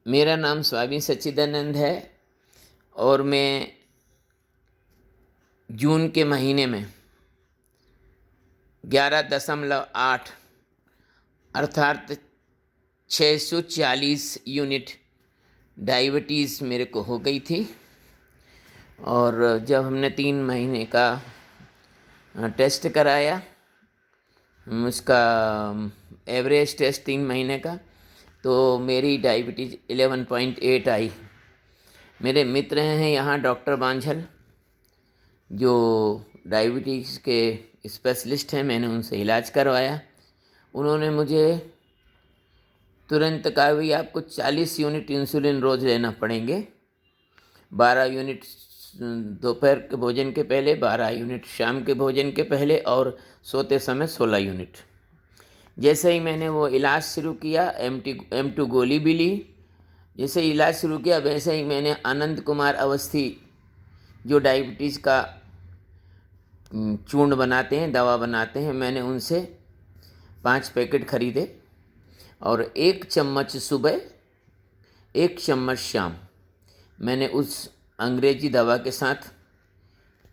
मेरा नाम स्वामी सच्चिदानंद है और मैं जून के महीने में 11.8 अर्थात 640 यूनिट डायबिटीज़ मेरे को हो गई थी। और जब हमने 3 महीने का टेस्ट कराया, उसका एवरेज टेस्ट 3 महीने का, तो मेरी डायबिटीज़ 11.8 आई। मेरे मित्र हैं यहाँ डॉक्टर बांझल, जो डायबिटीज़ के स्पेशलिस्ट हैं। मैंने उनसे इलाज करवाया। उन्होंने मुझे तुरंत कहा, भाई आपको 40 यूनिट इंसुलिन रोज़ लेना पड़ेंगे। 12 यूनिट दोपहर के भोजन के पहले, 12 यूनिट शाम के भोजन के पहले और सोते समय 16 यूनिट। जैसे ही मैंने वो इलाज शुरू किया, M2 गोली भी ली। जैसे ही इलाज शुरू किया वैसे ही मैंने आनंद कुमार अवस्थी, जो डायबिटीज़ का चूर्ण बनाते हैं, दवा बनाते हैं, मैंने उनसे 5 पैकेट खरीदे और 1 चम्मच सुबह, 1 चम्मच शाम मैंने उस अंग्रेजी दवा के साथ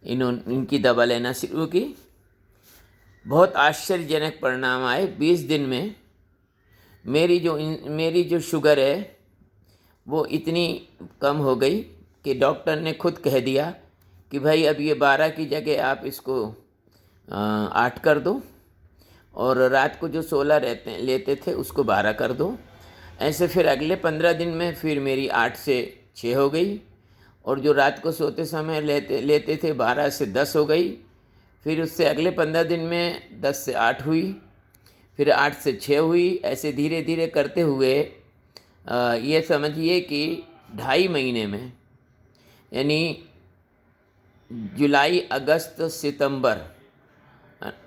इनकी दवा लेना शुरू की। बहुत आश्चर्यजनक परिणाम आए। 20 दिन में मेरी जो शुगर है वो इतनी कम हो गई कि डॉक्टर ने खुद कह दिया कि भाई अब ये 12 की जगह आप इसको 8 कर दो, और रात को जो 16 लेते थे उसको 12 कर दो। ऐसे फिर अगले 15 दिन में फिर मेरी 8 से 6 हो गई, और जो रात को सोते समय लेते थे 12 से 10 हो गई। फिर उससे अगले 15 दिन में 10 से 8 हुई, फिर 8 से 6 हुई। ऐसे धीरे धीरे करते हुए ये समझिए कि 2.5 महीने में, यानी जुलाई अगस्त सितंबर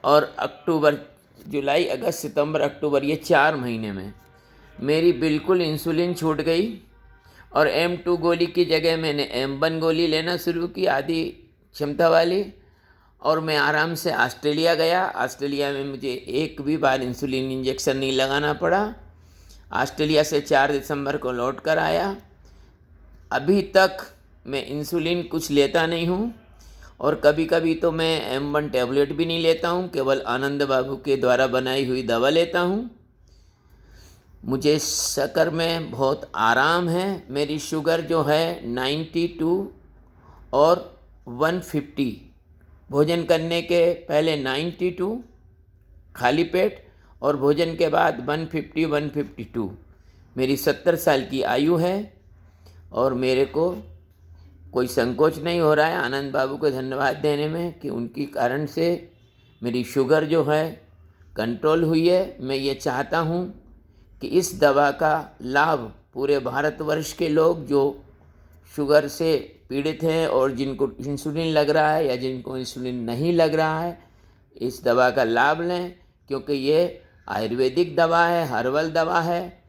और अक्टूबर, जुलाई अगस्त सितंबर अक्टूबर, ये 4 महीने में मेरी बिल्कुल इंसुलिन छूट गई। और M2 गोली की जगह मैंने M1 गोली लेना शुरू की, आधी क्षमता वाली। और मैं आराम से ऑस्ट्रेलिया गया। ऑस्ट्रेलिया में मुझे एक भी बार इंसुलिन इंजेक्शन नहीं लगाना पड़ा। ऑस्ट्रेलिया से 4 दिसंबर को लौट कर आया। अभी तक मैं इंसुलिन कुछ लेता नहीं हूँ, और कभी कभी तो मैं M1 टैबलेट भी नहीं लेता हूँ, केवल आनंद बाबू के द्वारा बनाई हुई दवा लेता हूँ। मुझे शक्कर में बहुत आराम है। मेरी शुगर जो है 92 और 150, भोजन करने के पहले 92 खाली पेट, और भोजन के बाद 150 152। मेरी 70 साल की आयु है और मेरे को कोई संकोच नहीं हो रहा है आनंद बाबू को धन्यवाद देने में कि उनकी कारण से मेरी शुगर जो है कंट्रोल हुई है। मैं ये चाहता हूँ कि इस दवा का लाभ पूरे भारतवर्ष के लोग जो शुगर से पीड़ित हैं और जिनको इंसुलिन लग रहा है या जिनको इंसुलिन नहीं लग रहा है, इस दवा का लाभ लें, क्योंकि ये आयुर्वेदिक दवा है, हर्बल दवा है।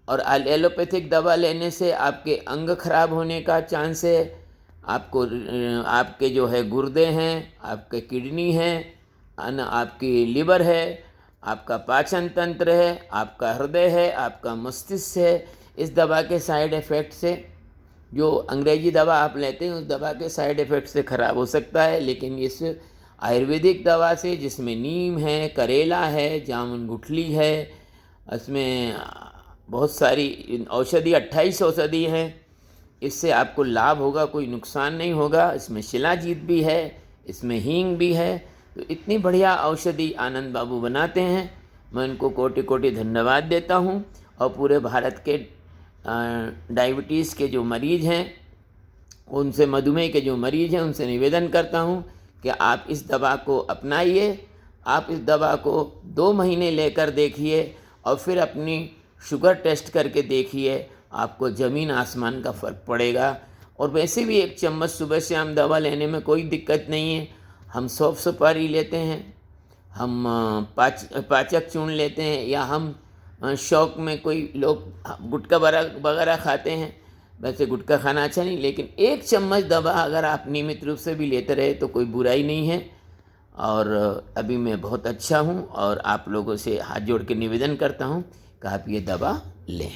और एलोपैथिक दवा लेने से आपके अंग खराब होने का चांस है। आपके जो है गुर्दे हैं, आपके किडनी हैं, आपकी लिवर है, आपका पाचन तंत्र है, आपका हृदय है, आपका मस्तिष्क है। इस दवा के साइड इफ़ेक्ट से, जो अंग्रेजी दवा आप लेते हैं उस दवा के साइड इफ़ेक्ट से ख़राब हो सकता है, लेकिन इस आयुर्वेदिक दवा से, जिसमें नीम है, करेला है, जामुन गुठली है, इसमें बहुत सारी औषधि, 28 औषधि हैं, इससे आपको लाभ होगा, कोई नुकसान नहीं होगा। इसमें शिलाजीत भी है, इसमें हींग भी है। तो इतनी बढ़िया औषधि आनंद बाबू बनाते हैं। मैं उनको कोटि कोटि धन्यवाद देता हूँ। और पूरे भारत के डायबिटीज़ के जो मरीज़ हैं, उनसे, मधुमेह के जो मरीज़ हैं, उनसे निवेदन करता हूँ कि आप इस दवा को अपनाइए। आप इस दवा को 2 महीने लेकर देखिए और फिर अपनी शुगर टेस्ट करके देखिए, आपको ज़मीन आसमान का फ़र्क पड़ेगा। और वैसे भी 1 चम्मच सुबह शाम दवा लेने में कोई दिक्कत नहीं है। हम सौंफ सुपारी लेते हैं, हम पाचक चूर्ण लेते हैं, या हम शौक में कोई लोग गुटखा वगैरह खाते हैं। वैसे गुटखा खाना अच्छा नहीं, लेकिन 1 चम्मच दवा अगर आप नियमित रूप से भी लेते रहे तो कोई बुराई नहीं है। और अभी मैं बहुत अच्छा हूँ और आप लोगों से हाथ जोड़ के निवेदन करता हूँ कि आप ये दवा लें।